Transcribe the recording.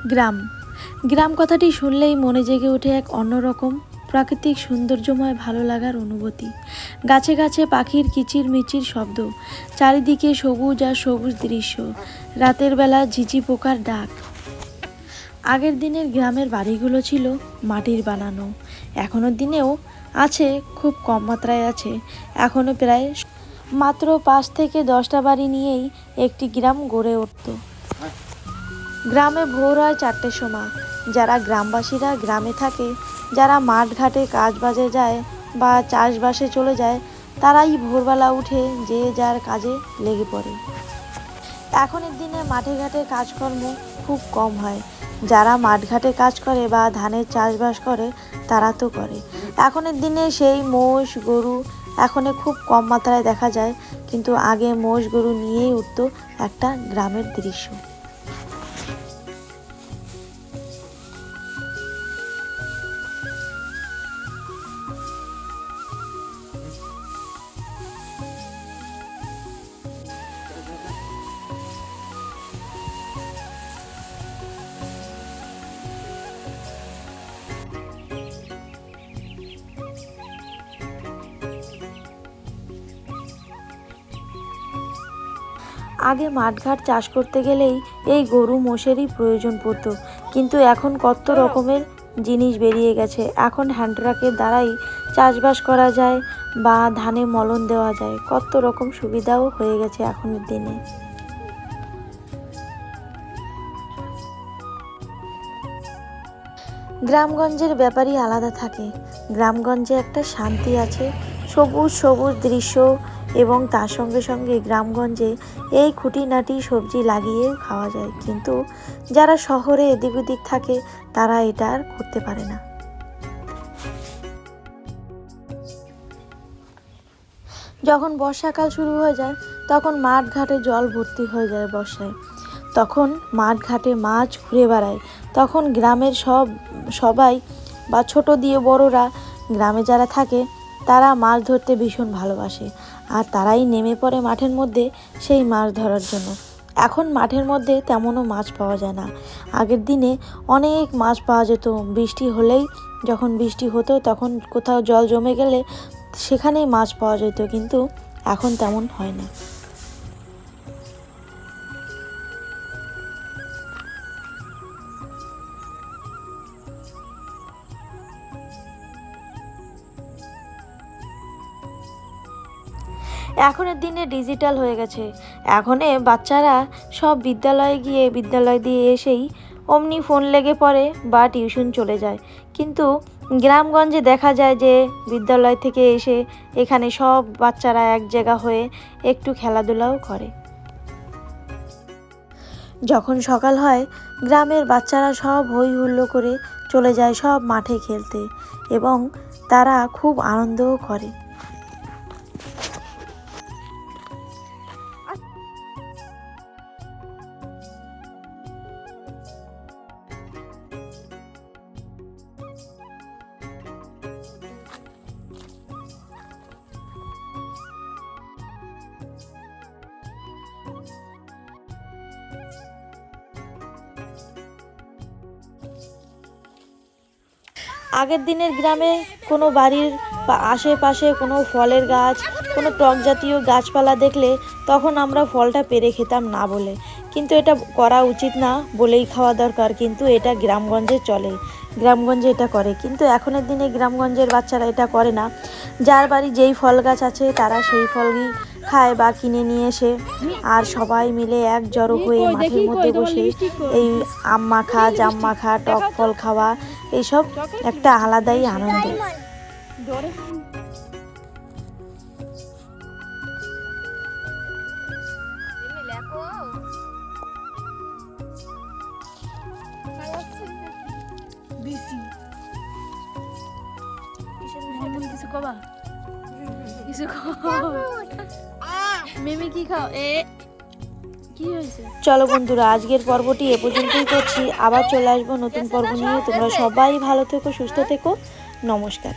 গ্রাম গ্রাম কথাটি শুনলেই মনে জেগে ওঠে এক অন্যরকম প্রাকৃতিক সৌন্দর্যময় ভালো লাগার অনুভূতি। গাছে গাছে পাখির কিচির মিচির শব্দ, চারিদিকে সবুজ আর সবুজ দৃশ্য, রাতের বেলা ঝিঝি পোকার ডাক। আগের দিনের গ্রামের বাড়িগুলো ছিল মাটির বানানো, এখনো দিনেও আছে, খুব কম মাত্রায় আছে। এখনো প্রায় মাত্র 5 থেকে 10টা বাড়ি নিয়েই একটি গ্রাম গড়ে উঠত। গ্রামে ভোর হয় 4টের সময়। যারা গ্রামবাসীরা গ্রামে থাকে, যারা মাঠ ঘাটে কাজ বাজে যায় বা চাষবাসে চলে যায়, তারাই ভোরবেলা উঠে যে যার কাজে লেগে পড়ে। এখনের দিনে মাঠে ঘাটে কাজকর্ম খুব কম হয়। যারা মাঠ ঘাটে কাজ করে বা ধানের চাষবাস করে তারা তো করে। এখনের দিনে সেই মোষ গরু এখনে খুব কম মাত্রায় দেখা যায়, কিন্তু আগে মোষ গরু নিয়েই উঠতো একটা গ্রামের দৃশ্য। আগে মাঠঘাট চাষ করতে গেলেই এই গরু মোষেরই প্রয়োজন পড়তো, কিন্তু এখন কত রকমের জিনিস বেরিয়ে গেছে। এখন হ্যান্ড ট্রাকের দ্বারাই চাষবাস করা যায় বা ধানে মলন দেওয়া যায়, কত রকম সুবিধাও হয়ে গেছে এখনের দিনে। গ্রামগঞ্জের ব্যাপারই আলাদা থাকে। গ্রামগঞ্জে একটা শান্তি আছে, সবুজ সবুজ দৃশ্য, এবং তার সঙ্গে সঙ্গে গ্রামগঞ্জে এই খুঁটিনাটি সবজি লাগিয়েও খাওয়া যায়, কিন্তু যারা শহরে এদিক ওদিক থাকে তারা এটা আর করতে পারে না। যখন বর্ষাকাল শুরু হয়ে যায় তখন মাঠ ঘাটে জল ভর্তি হয়ে যায় বর্ষায়, তখন মাঠ ঘাটে মাছ ঘুরে বেড়ায়। তখন গ্রামের সবাই বা ছোট দিয়ে বড়রা, গ্রামে যারা থাকে তারা মাছ ধরতে ভীষণ ভালোবাসে, আর তারাই নেমে পড়ে মাঠের মধ্যে সেই মাছ ধরার জন্য। এখন মাঠের মধ্যে তেমনও মাছ পাওয়া যায় না। আগের দিনে অনেক মাছ পাওয়া যেত, বৃষ্টি হলেই, যখন বৃষ্টি হতো তখন কোথাও জল জমে গেলে সেখানেই মাছ পাওয়া যেত, কিন্তু এখন তেমন হয় না। এখনের দিনে ডিজিটাল হয়ে গেছে। এখনে বাচ্চারা সব বিদ্যালয় দিয়ে এসেই অমনি ফোন লেগে পড়ে বা টিউশন চলে যায়, কিন্তু গ্রামগঞ্জে দেখা যায় যে বিদ্যালয় থেকে এসে এখানে সব বাচ্চারা এক জায়গা হয়ে একটু খেলাধুলাও করে। যখন সকাল হয় গ্রামের বাচ্চারা সব হই হুল্লো করে চলে যায় সব মাঠে খেলতে, এবং তারা খুব আনন্দও করে। আগের দিনের গ্রামে কোনো বাড়ির বা আশেপাশে কোনো ফলের গাছ, কোনো টক জাতীয় গাছপালা দেখলে তখন আমরা ফলটা পেড়ে খেতাম না বলে, কিন্তু এটা করা উচিত না বলেই খাওয়া দরকার, কিন্তু এটা গ্রামগঞ্জে চলে, গ্রামগঞ্জে এটা করে। কিন্তু এখনের দিনে গ্রামগঞ্জের বাচ্চারা এটা করে না। যার বাড়ি যেই ফল গাছ আছে তারা সেই ফলই খায় বা কিনে নিয়ে এসে, আর সবাই মিলে এক জড়ো হয়ে মাঠের মধ্যে বসে এই আম মাখা, জাম মাখা, টক ফল খাওয়া, এইসব একটা আলাদাই আনন্দ। চলো বন্ধুরা, আজকের পর্বটি এ পর্যন্তই করছি। আবার চলে আসবো নতুন পর্ব নিয়ে। তোমরা সবাই ভালো থেকো, সুস্থ থেকো। নমস্কার।